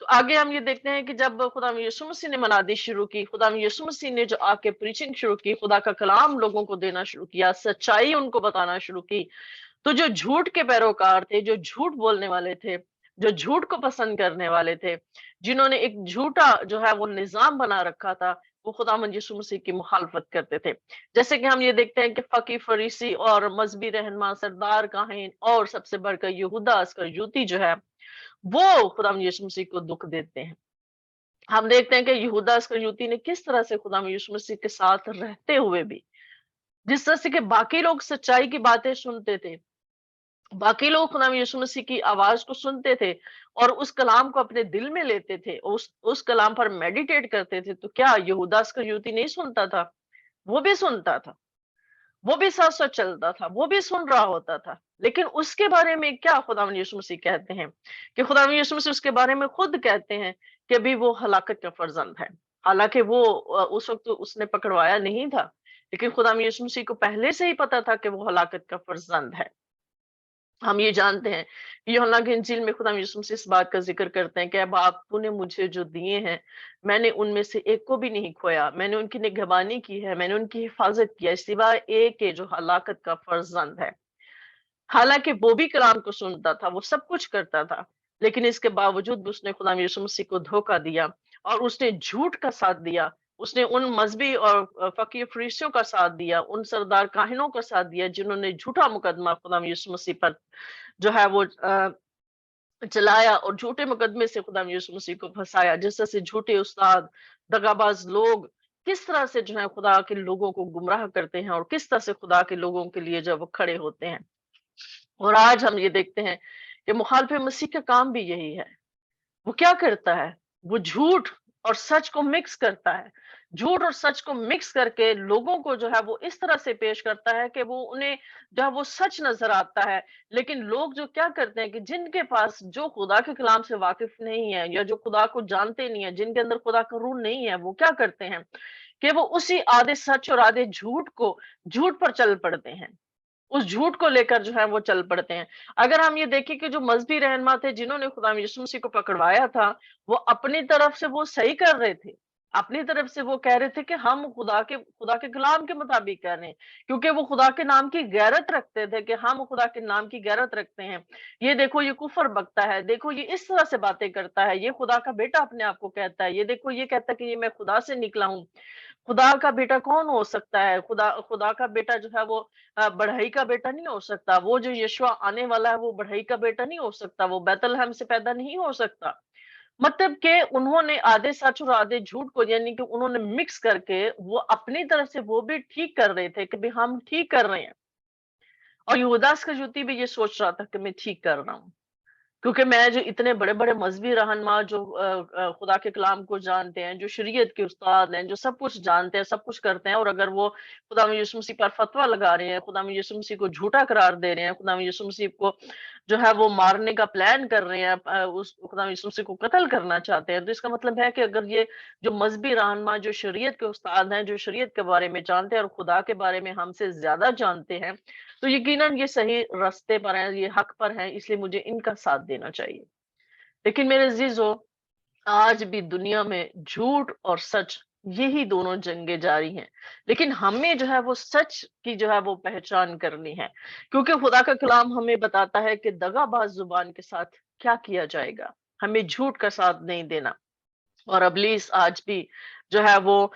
تو آگے ہم یہ دیکھتے ہیں کہ جب خدا یسوع مسیح نے منادی شروع کی، خدا یسوع مسیح نے جو آ کے پریچنگ شروع کی، خدا کا کلام لوگوں کو دینا شروع کیا، سچائی ان کو بتانا شروع کی، تو جو جھوٹ کے پیروکار تھے، جو جھوٹ بولنے والے تھے، جو جھوٹ کو پسند کرنے والے تھے، جنہوں نے ایک جھوٹا جو ہے وہ نظام بنا رکھا تھا، وہ خداوند یسوع مسیح کی مخالفت کرتے تھے۔ جیسے کہ ہم یہ دیکھتے ہیں کہ فقی فریسی اور مذہبی رہنما، سردار کاہن اور سب سے بڑھ کر یہودا اسکریوتی جو ہے وہ خداوند یسوع مسیح کو دکھ دیتے ہیں۔ ہم دیکھتے ہیں کہ یہودا اسکریوتی نے کس طرح سے خداوند یسوع مسیح کے ساتھ رہتے ہوئے بھی، جس طرح سے کہ باقی لوگ سچائی کی باتیں سنتے تھے، باقی لوگ خدا یسوع مسیح کی آواز کو سنتے تھے اور اس کلام کو اپنے دل میں لیتے تھے، اس کلام پر میڈیٹیٹ کرتے تھے، تو کیا یہودا اسکریوتی نہیں سنتا تھا؟ وہ بھی سنتا تھا، وہ بھی ساتھ ساتھ چلتا تھا، وہ بھی سن رہا ہوتا تھا، لیکن اس کے بارے میں کیا خدا یسوع مسیح کہتے ہیں کہ خدا یسوع مسیح اس کے بارے میں خود کہتے ہیں کہ بھی وہ ہلاکت کا فرزند ہے۔ حالانکہ وہ اس وقت اس نے پکڑوایا نہیں تھا، لیکن خدا یسوع مسیح کو پہلے سے ہی پتا تھا کہ وہ ہلاکت کا فرزند ہے۔ ہم یہ جانتے ہیں کہ یوحنا کی انجیل میں خدا یسوع مسیح اس بات کا ذکر کرتے ہیں کہ اب آپ تو نے مجھے جو دیے ہیں، میں نے ان میں سے ایک کو بھی نہیں کھویا، میں نے ان کی نگہبانی کی ہے، میں نے ان کی حفاظت کیا سوائے ایک کے جو ہلاکت کا فرزند ہے۔ حالانکہ وہ بھی کلام کو سنتا تھا، وہ سب کچھ کرتا تھا، لیکن اس کے باوجود بھی اس نے خدا یسوع مسیح کو دھوکہ دیا اور اس نے جھوٹ کا ساتھ دیا، اس نے ان مذہبی اور فقی فریسیوں کا ساتھ دیا، ان سردار کاہنوں کا ساتھ دیا جنہوں نے جھوٹا مقدمہ خدا یسوع مسیح پر جو ہے وہ چلایا اور جھوٹے مقدمے سے خدا یسوع مسیح کو پھنسایا، جس طرح سے جھوٹے استاد، دغاباز لوگ کس طرح سے جو ہے خدا کے لوگوں کو گمراہ کرتے ہیں اور کس طرح سے خدا کے لوگوں کے لیے جب وہ کھڑے ہوتے ہیں۔ اور آج ہم یہ دیکھتے ہیں کہ مخالف مسیح کا کام بھی یہی ہے۔ وہ کیا کرتا ہے؟ وہ جھوٹ اور سچ کو مکس کرتا ہے، جھوٹ اور سچ کو مکس کر کے لوگوں کو جو ہے وہ اس طرح سے پیش کرتا ہے کہ وہ انہیں جو ہے وہ سچ نظر آتا ہے، لیکن لوگ جو کیا کرتے ہیں کہ جن کے پاس جو خدا کے کلام سے واقف نہیں ہے یا جو خدا کو جانتے نہیں ہیں، جن کے اندر خدا کا روح نہیں ہے، وہ کیا کرتے ہیں کہ وہ اسی آدھے سچ اور آدھے جھوٹ کو جھوٹ پر چل پڑتے ہیں، اس جھوٹ کو لے کر جو ہے وہ چل پڑتے ہیں۔ اگر ہم یہ دیکھیں کہ جو مذہبی رہنما تھے جنہوں نے خدا یسوع مسیح کو پکڑوایا تھا، وہ اپنی طرف سے وہ صحیح کر رہے تھے، اپنی طرف سے وہ کہہ رہے تھے کہ ہم خدا کے کلام کے مطابق کر رہے ہیں، کیونکہ وہ خدا کے نام کی غیرت رکھتے تھے کہ ہم خدا کے نام کی غیرت رکھتے ہیں۔ یہ دیکھو یہ کفر بکتا ہے، دیکھو یہ اس طرح سے باتیں کرتا ہے، یہ خدا کا بیٹا اپنے آپ کو کہتا ہے، یہ دیکھو یہ کہتا ہے کہ یہ میں خدا سے نکلا ہوں۔ خدا کا بیٹا کون ہو سکتا ہے؟ خدا کا بیٹا جو ہے وہ بڑھئی کا بیٹا نہیں ہو سکتا، وہ جو یشوع آنے والا ہے وہ بڑھئی کا بیٹا نہیں ہو سکتا، وہ بیت لحم سے پیدا نہیں ہو سکتا۔ مطلب کہ انہوں نے آدھے سچ اور آدھے جھوٹ کو یعنی کہ انہوں نے مکس کر کے وہ اپنی طرف سے وہ بھی ٹھیک کر رہے تھے کہ بھی ہم ٹھیک کر رہے ہیں، اور یہودا اسکریوتی بھی یہ سوچ رہا تھا کہ میں ٹھیک کر رہا ہوں، کیونکہ میں جو اتنے بڑے بڑے مذہبی رہنما جو خدا کے کلام کو جانتے ہیں، جو شریعت کے استاد ہیں، جو سب کچھ جانتے ہیں، سب کچھ کرتے ہیں، اور اگر وہ خدا یسوع مسیح پر فتویٰ لگا رہے ہیں، خدا یسوع مسیح کو جھوٹا قرار دے رہے ہیں، خدا یسوع مسیح کو جو ہے وہ مارنے کا پلان کر رہے ہیں، اس خدا یسوع مسیح کو قتل کرنا چاہتے ہیں، تو اس کا مطلب ہے کہ اگر یہ جو مذہبی رہنما جو شریعت کے استاد ہیں، جو شریعت کے بارے میں جانتے ہیں اور خدا کے بارے میں ہم سے زیادہ جانتے ہیں، تو یقیناً یہ صحیح راستے پر ہیں، یہ حق پر ہیں، اس لیے مجھے ان کا ساتھ دینا چاہیے۔ لیکن میرے عزیزو، آج بھی دنیا میں جھوٹ اور سچ یہی دونوں جنگیں جاری ہیں، لیکن ہمیں جو ہے وہ سچ کی جو ہے وہ پہچان کرنی ہے، کیونکہ خدا کا کلام ہمیں بتاتا ہے کہ دغا باز زبان کے ساتھ کیا کیا جائے گا، ہمیں جھوٹ کا ساتھ نہیں دینا۔ اور ابلیس آج بھی جو ہے وہ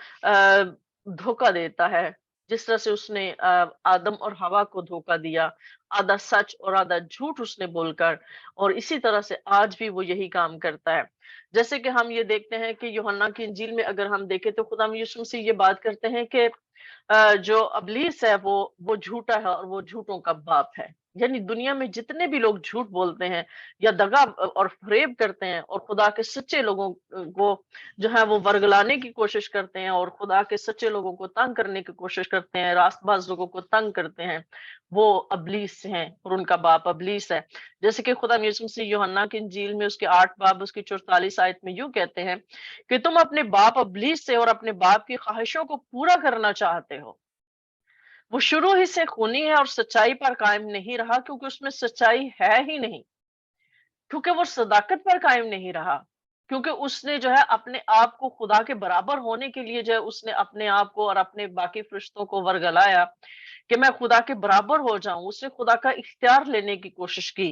دھوکہ دیتا ہے، جس طرح سے اس نے آدم اور حوا کو دھوکہ دیا، آدھا سچ اور آدھا جھوٹ اس نے بول کر، اور اسی طرح سے آج بھی وہ یہی کام کرتا ہے۔ جیسے کہ ہم یہ دیکھتے ہیں کہ یوحنا کی انجیل میں اگر ہم دیکھیں تو خدا یسوع مسیح یہ بات کرتے ہیں کہ جو ابلیس ہے وہ جھوٹا ہے اور وہ جھوٹوں کا باپ ہے، یعنی دنیا میں جتنے بھی لوگ جھوٹ بولتے ہیں یا دغا اور فریب کرتے ہیں اور خدا کے سچے لوگوں کو جو ہے وہ ورگلانے کی کوشش کرتے ہیں اور خدا کے سچے لوگوں کو تنگ کرنے کی کوشش کرتے ہیں، راست باز لوگوں کو تنگ کرتے ہیں، وہ ابلیس ہیں اور ان کا باپ ابلیس ہے۔ جیسے کہ خدا یسوع مسیح یوحنا کی انجیل میں اس کے 8 باب اس کی 44 آیت میں یوں کہتے ہیں کہ تم اپنے باپ ابلیس سے اور اپنے باپ کی خواہشوں کو پورا کرنا چاہتے ہو۔ وہ شروع ہی سے خونی ہے اور سچائی پر قائم نہیں رہا، کیونکہ اس میں سچائی ہے ہی نہیں، کیونکہ وہ صداقت پر قائم نہیں رہا، کیونکہ اس نے جو ہے اپنے آپ کو خدا کے برابر ہونے کے لیے جو ہے اس نے اپنے آپ کو اور اپنے باقی فرشتوں کو ورگلایا کہ میں خدا کے برابر ہو جاؤں. اس نے خدا کا اختیار لینے کی کوشش کی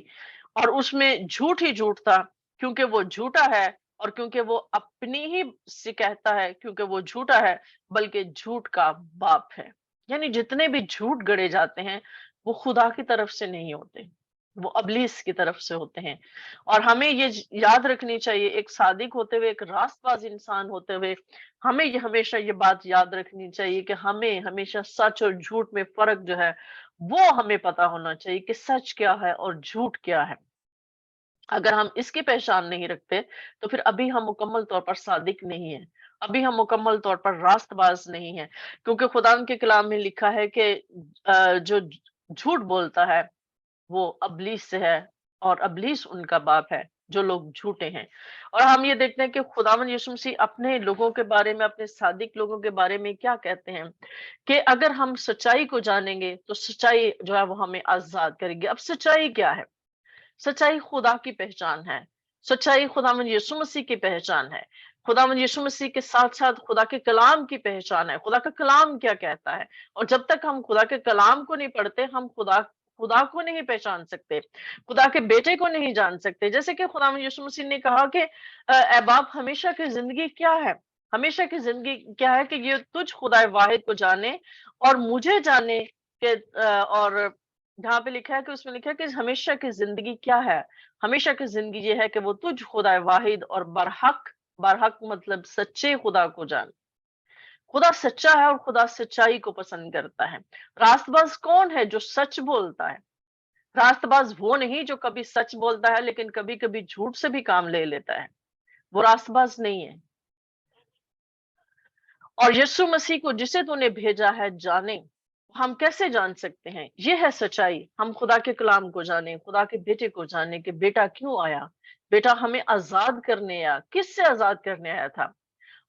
اور اس میں جھوٹ ہی جھوٹ تھا، کیونکہ وہ جھوٹا ہے اور کیونکہ وہ اپنی ہی سے کہتا ہے، کیونکہ وہ جھوٹا ہے بلکہ جھوٹ کا باپ ہے. یعنی جتنے بھی جھوٹ گڑے جاتے ہیں وہ خدا کی طرف سے نہیں ہوتے، وہ ابلیس کی طرف سے ہوتے ہیں. اور ہمیں یہ یاد رکھنی چاہیے، ایک صادق ہوتے ہوئے، ایک راست باز انسان ہوتے ہوئے ہمیں یہ ہمیشہ یہ بات یاد رکھنی چاہیے کہ ہمیں ہمیشہ سچ اور جھوٹ میں فرق جو ہے وہ ہمیں پتا ہونا چاہیے کہ سچ کیا ہے اور جھوٹ کیا ہے. اگر ہم اس کی پہچان نہیں رکھتے تو پھر ابھی ہم مکمل طور پر صادق نہیں ہیں، ابھی ہم مکمل طور پر راست باز نہیں ہیں. کیونکہ خدا کے کلام میں لکھا ہے کہ جو جھوٹ بولتا ہے وہ ابلیس سے ہے اور ابلیس ان کا باپ ہے، جو لوگ جھوٹے ہیں. اور ہم یہ دیکھتے ہیں کہ خداوند یسوع مسیح اپنے لوگوں کے بارے میں، اپنے صادق لوگوں کے بارے میں کیا کہتے ہیں کہ اگر ہم سچائی کو جانیں گے تو سچائی جو ہے وہ ہمیں آزاد کرے گی. اب سچائی کیا ہے؟ سچائی خدا کی پہچان ہے، سچائی خداوند یسوع مسیح کی پہچان ہے. خداوند یسوع مسیح کے ساتھ ساتھ خدا کے کلام کی پہچان ہے، خدا کا کلام کیا کہتا ہے. اور جب تک ہم خدا کے کلام کو نہیں پڑھتے ہم خدا کو نہیں پہچان سکتے، خدا کے بیٹے کو نہیں جان سکتے. جیسے کہ خداوند یسوع مسیح نے کہا کہ اے باپ، ہمیشہ کی زندگی کیا ہے؟ ہمیشہ کی زندگی کیا ہے کہ یہ تجھ خدا واحد کو جانے اور مجھے جانے کہ اور جہاں پہ لکھا ہے کہ اس میں لکھا ہے کہ ہمیشہ کی زندگی کیا ہے؟ ہمیشہ کی زندگی یہ ہے کہ وہ تجھ خدا واحد اور برحق، برحق مطلب سچے خدا کو جان. خدا سچا ہے اور خدا سچائی کو پسند کرتا ہے. راست باز کون ہے؟ جو سچ بولتا ہے. راست باز وہ نہیں جو کبھی سچ بولتا ہے لیکن کبھی کبھی جھوٹ سے بھی کام لے لیتا ہے، وہ راست باز نہیں ہے. اور یسوع مسیح کو جسے تو نے بھیجا ہے جانے. ہم کیسے جان سکتے ہیں؟ یہ ہے سچائی. ہم خدا کے کلام کو جانیں، خدا کے بیٹے کو جانیں کہ بیٹا کیوں آیا. بیٹا ہمیں آزاد کرنے آیا. کس سے آزاد کرنے آیا تھا؟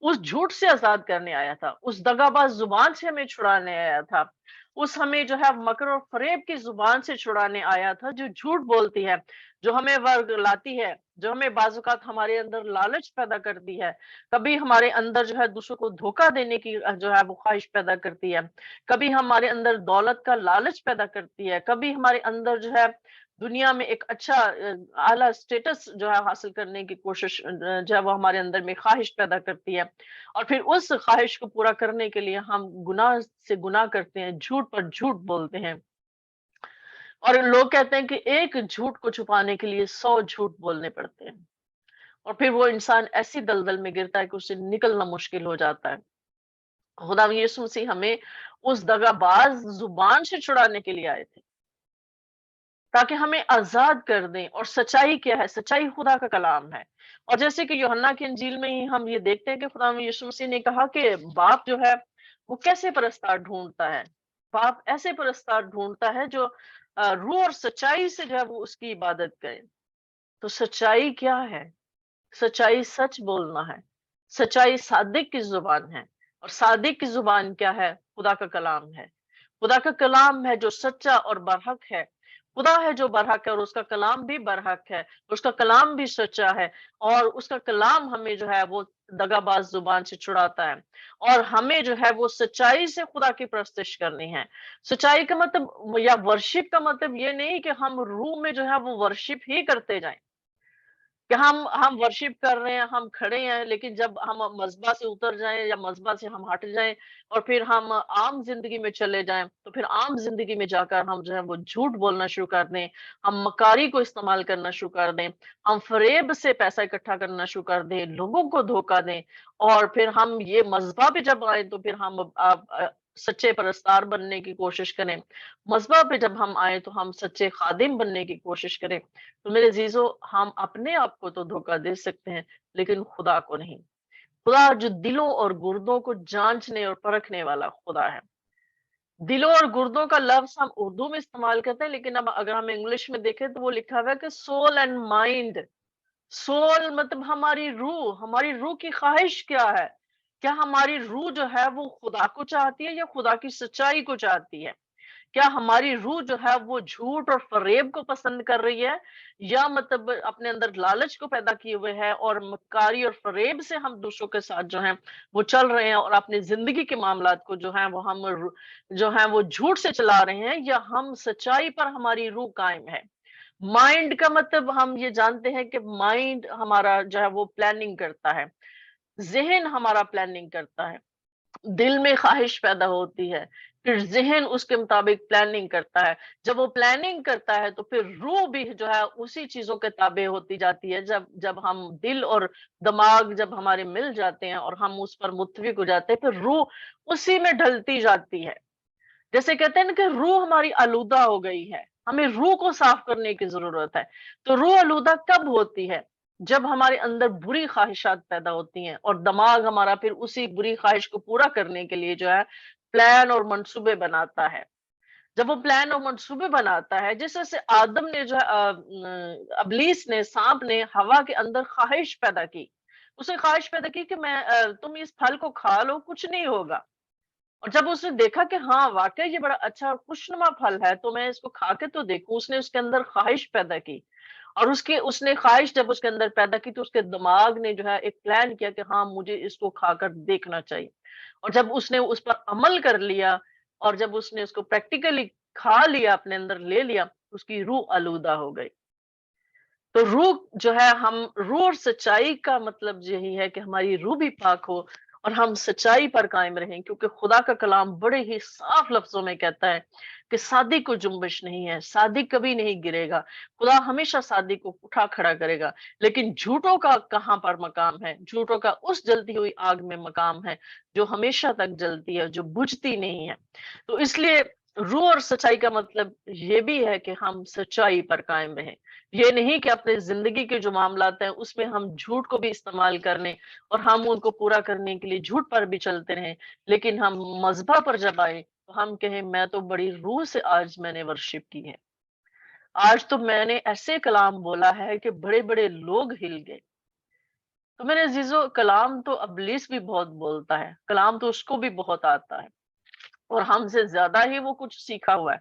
اس جھوٹ سے آزاد کرنے آیا تھا، اس دغاباز زبان سے ہمیں چھڑانے آیا تھا، اس ہمیں جو ہے مکر اور فریب کی زبان سے چھڑانے آیا تھا جو جھوٹ بولتی ہے، جو ہمیں ورگلاتی ہے، جو ہمیں بعض اوقات ہمارے اندر لالچ پیدا کرتی ہے. کبھی ہمارے اندر جو ہے دوسروں کو دھوکہ دینے کی جو ہے وہ خواہش پیدا کرتی ہے. کبھی ہمارے اندر دولت کا لالچ پیدا کرتی ہے. کبھی ہمارے اندر جو ہے دنیا میں ایک اچھا اعلیٰ سٹیٹس جو ہے حاصل کرنے کی کوشش جو ہے وہ ہمارے اندر میں خواہش پیدا کرتی ہے. اور پھر اس خواہش کو پورا کرنے کے لیے ہم گناہ سے گناہ کرتے ہیں، جھوٹ پر جھوٹ بولتے ہیں. اور لوگ کہتے ہیں کہ ایک جھوٹ کو چھپانے کے لیے 100 جھوٹ بولنے پڑتے ہیں. اور پھر وہ انسان ایسی دلدل میں گرتا ہے کہ اسے نکلنا مشکل ہو جاتا ہے. خدا یسوع مسیح ہمیں اس دغاباز زبان سے چھڑانے کے لیے آئے تھے تاکہ ہمیں آزاد کر دیں. اور سچائی کیا ہے؟ سچائی خدا کا کلام ہے. اور جیسے کہ یوحنا کی انجیل میں ہی ہم یہ دیکھتے ہیں کہ خدا یسوع مسیح نے کہا کہ باپ جو ہے وہ کیسے پرستار ڈھونڈتا ہے. باپ ایسے پرستار ڈھونڈتا ہے جو روح اور سچائی سے جو ہے وہ اس کی عبادت کرے. تو سچائی کیا ہے؟ سچائی سچ بولنا ہے. سچائی صادق کی زبان ہے. اور صادق کی زبان کیا ہے؟ خدا کا کلام ہے. خدا کا کلام ہے جو سچا اور برحق ہے. خدا ہے جو برحق ہے اور اس کا کلام بھی برحق ہے، اس کا کلام بھی سچا ہے. اور اس کا کلام ہمیں جو ہے وہ دغاباز زبان سے چھڑاتا ہے. اور ہمیں جو ہے وہ سچائی سے خدا کی پرستش کرنی ہے. سچائی کا مطلب یا ورشپ کا مطلب یہ نہیں کہ ہم روح میں جو ہے وہ ورشپ ہی کرتے جائیں کہ ہم ورشپ کر رہے ہیں، ہم کھڑے ہیں، لیکن جب ہم مذبح سے اتر جائیں یا مذبح سے ہم ہٹ جائیں اور پھر ہم عام زندگی میں چلے جائیں تو پھر عام زندگی میں جا کر ہم جو ہے وہ جھوٹ بولنا شروع کر دیں، ہم مکاری کو استعمال کرنا شروع کر دیں، ہم فریب سے پیسہ اکٹھا کرنا شروع کر دیں، لوگوں کو دھوکہ دیں. اور پھر ہم یہ مذبح پہ جب آئیں تو پھر ہم سچے پرستار بننے کی کوشش کریں. مذبح پہ جب ہم آئیں تو ہم سچے خادم بننے کی کوشش کریں. تو میرے عزیزو، ہم اپنے آپ کو تو دھوکہ دے سکتے ہیں لیکن خدا کو نہیں. خدا جو دلوں اور گردوں کو جانچنے اور پرکھنے والا خدا ہے. دلوں اور گردوں کا لفظ ہم اردو میں استعمال کرتے ہیں لیکن اب اگر ہم انگلش میں دیکھیں تو وہ لکھا ہوا ہے کہ سول اینڈ مائنڈ. سول مطلب ہماری روح، ہماری روح کی خواہش کیا ہے؟ کیا ہماری روح جو ہے وہ خدا کو چاہتی ہے یا خدا کی سچائی کو چاہتی ہے؟ کیا ہماری روح جو ہے وہ جھوٹ اور فریب کو پسند کر رہی ہے، یا مطلب اپنے اندر لالچ کو پیدا کیے ہوئے ہے اور مکاری اور فریب سے ہم دوسروں کے ساتھ جو ہیں وہ چل رہے ہیں، اور اپنی زندگی کے معاملات کو جو ہیں وہ ہم جو ہیں وہ جھوٹ سے چلا رہے ہیں، یا ہم سچائی پر ہماری روح قائم ہے؟ مائنڈ کا مطلب ہم یہ جانتے ہیں کہ مائنڈ ہمارا جو ہے وہ پلاننگ کرتا ہے، ذہن ہمارا پلاننگ کرتا ہے، دل میں خواہش پیدا ہوتی ہے، پھر ذہن اس کے مطابق پلاننگ کرتا ہے، جب وہ پلاننگ کرتا ہے تو پھر روح بھی جو ہے اسی چیزوں کے تابع ہوتی جاتی ہے، جب ہم دل اور دماغ جب ہمارے مل جاتے ہیں اور ہم اس پر متفق ہو جاتے ہیں، پھر روح اسی میں ڈھلتی جاتی ہے۔ جیسے کہتے ہیں نا کہ روح ہماری آلودہ ہو گئی ہے، ہمیں روح کو صاف کرنے کی ضرورت ہے۔ تو روح آلودہ کب ہوتی ہے؟ جب ہمارے اندر بری خواہشات پیدا ہوتی ہیں اور دماغ ہمارا پھر اسی بری خواہش کو پورا کرنے کے لیے جو ہے پلان اور منصوبے بناتا ہے۔ جب وہ پلان اور منصوبے بناتا ہے، جس طرح سے آدم نے جو ہے ابلیس نے، سانپ نے ہوا کے اندر خواہش پیدا کی، اس نے خواہش پیدا کی کہ تم اس پھل کو کھا لو، کچھ نہیں ہوگا۔ اور جب اس نے دیکھا کہ ہاں واقعی یہ بڑا اچھا اور خوشنما پھل ہے، تو میں اس کو کھا کے تو دیکھوں، اس نے اس کے اندر خواہش پیدا کی، اور اس نے خواہش جب اس کے اندر پیدا کی تو اس کے دماغ نے جو ہے ایک پلان کیا کہ ہاں مجھے اس کو کھا کر دیکھنا چاہیے، اور جب اس نے اس پر عمل کر لیا اور جب اس نے اس کو پریکٹیکلی کھا لیا، اپنے اندر لے لیا، اس کی روح آلودہ ہو گئی۔ تو روح جو ہے، ہم روح اور سچائی کا مطلب یہی ہے کہ ہماری روح بھی پاک ہو اور ہم سچائی پر قائم رہیں، کیونکہ خدا کا کلام بڑے ہی صاف لفظوں میں کہتا ہے کہ صادق کو جنبش نہیں ہے، صادق کبھی نہیں گرے گا، خدا ہمیشہ صادق کو اٹھا کھڑا کرے گا، لیکن جھوٹوں کا کہاں پر مقام ہے؟ جھوٹوں کا اس جلتی ہوئی آگ میں مقام ہے جو ہمیشہ تک جلتی ہے، جو بجھتی نہیں ہے۔ تو اس لیے روح اور سچائی کا مطلب یہ بھی ہے کہ ہم سچائی پر قائم رہیں، یہ نہیں کہ اپنے زندگی کے جو معاملات ہیں اس میں ہم جھوٹ کو بھی استعمال کر لیں اور ہم ان کو پورا کرنے کے لیے جھوٹ پر بھی چلتے رہیں، لیکن ہم مذبح پر جب آئے تو ہم کہیں میں تو بڑی روح سے آج میں نے ورشپ کی ہے، آج تو میں نے ایسے کلام بولا ہے کہ بڑے بڑے لوگ ہل گئے۔ تو میرے عزیزو، کلام تو ابلیس بھی بہت بولتا ہے، کلام تو اس کو بھی بہت آتا ہے، اور ہم سے زیادہ ہی وہ کچھ سیکھا ہوا ہے،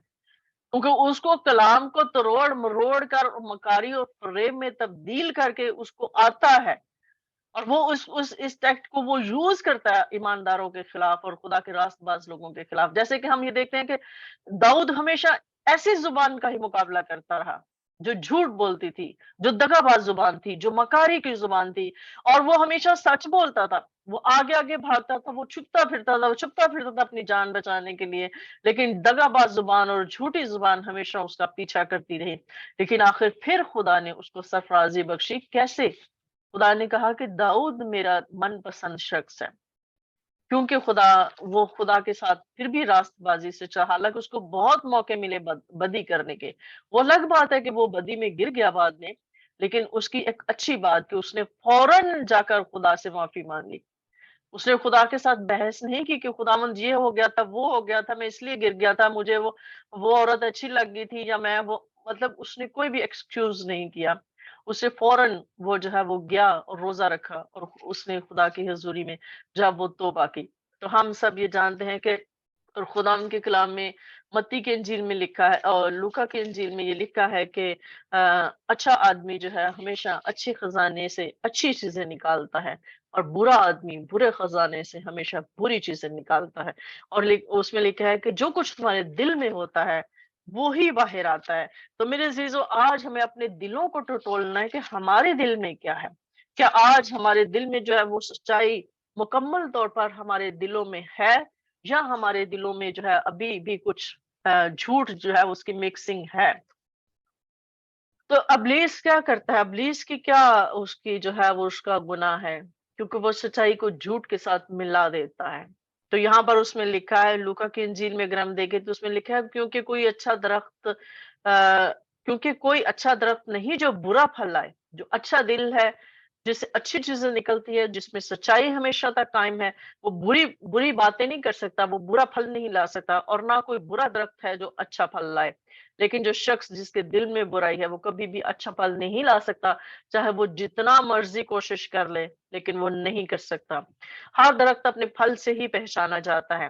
کیونکہ اس کو کلام کو تروڑ مروڑ کر مکاری اور فریب میں تبدیل کر کے اس کو آتا ہے، اور وہ اس ٹیکٹ کو وہ یوز کرتا ہے ایمانداروں کے خلاف اور خدا کے راست باز لوگوں کے خلاف۔ جیسے کہ ہم یہ دیکھتے ہیں کہ داؤد ہمیشہ ایسی زبان کا ہی مقابلہ کرتا رہا جو جھوٹ بولتی تھی، جو دغا باز زبان تھی، جو مکاری کی زبان تھی، اور وہ ہمیشہ سچ بولتا تھا، وہ آگے آگے بھاگتا تھا، وہ چھپتا پھرتا تھا اپنی جان بچانے کے لیے، لیکن دغا باز زبان اور جھوٹی زبان ہمیشہ اس کا پیچھا کرتی رہی۔ لیکن آخر پھر خدا نے اس کو سرفرازی بخشی، کیسے؟ خدا نے کہا کہ داؤد میرا من پسند شخص ہے، کیونکہ وہ خدا کے ساتھ پھر بھی راست بازی سے چاہا، حالانکہ اس کو بہت موقع ملے بدی کرنے کے، وہ الگ بات ہے کہ وہ بدی میں گر گیا بعد میں، لیکن اس کی ایک اچھی بات کہ اس نے فوراً جا کر خدا سے معافی مانگ لی، اس نے خدا کے ساتھ بحث نہیں کی کہ خداوند یہ ہو گیا تھا، وہ ہو گیا تھا، میں اس لیے گر گیا تھا، مجھے وہ عورت اچھی لگ گئی تھی، یا میں وہ، مطلب اس نے کوئی بھی ایکسکیوز نہیں کیا، اسے فوراً وہ جو ہے وہ گیا اور روزہ رکھا، اور اس نے خدا کی حضوری میں جب وہ توبہ کی۔ تو ہم سب یہ جانتے ہیں کہ اور خدا ان کے کلام میں متی کے انجیل میں لکھا ہے اور لوکا کے انجیل میں یہ لکھا ہے کہ اچھا آدمی جو ہے ہمیشہ اچھے خزانے سے اچھی چیزیں نکالتا ہے، اور برا آدمی برے خزانے سے ہمیشہ بری چیزیں نکالتا ہے، اور اس میں لکھا ہے کہ جو کچھ تمہارے دل میں ہوتا ہے وہی باہر آتا ہے۔ تو میرے عزیزو، آج ہمیں اپنے دلوں کو ٹٹولنا ہے کہ ہمارے دل میں کیا ہے، کیا آج ہمارے دل میں جو ہے وہ سچائی مکمل طور پر ہمارے دلوں میں ہے، یا ہمارے دلوں میں جو ہے ابھی بھی کچھ جھوٹ جو ہے اس کی مکسنگ ہے۔ تو ابلیس کیا کرتا ہے؟ ابلیس کی کیا اس کی جو ہے وہ اس کا گناہ ہے؟ کیونکہ وہ سچائی کو جھوٹ کے ساتھ ملا دیتا ہے۔ تو یہاں پر اس میں لکھا ہے، لوکا کی انجیل میں اگر ہم دیکھیں تو اس میں لکھا ہے کیونکہ کوئی اچھا درخت نہیں جو برا پھل لائے، جو اچھا دل ہے، جس سے اچھی چیزیں نکلتی ہے، جس میں سچائی ہمیشہ تک قائم ہے، وہ بری باتیں نہیں کر سکتا، وہ برا پھل نہیں لا سکتا، اور نہ کوئی برا درخت ہے جو اچھا پھل لائے۔ لیکن جو شخص جس کے دل میں برائی ہے وہ کبھی بھی اچھا پھل نہیں لا سکتا، چاہے وہ جتنا مرضی کوشش کر لے، لیکن وہ نہیں کر سکتا۔ ہر درخت اپنے پھل سے ہی پہچانا جاتا ہے۔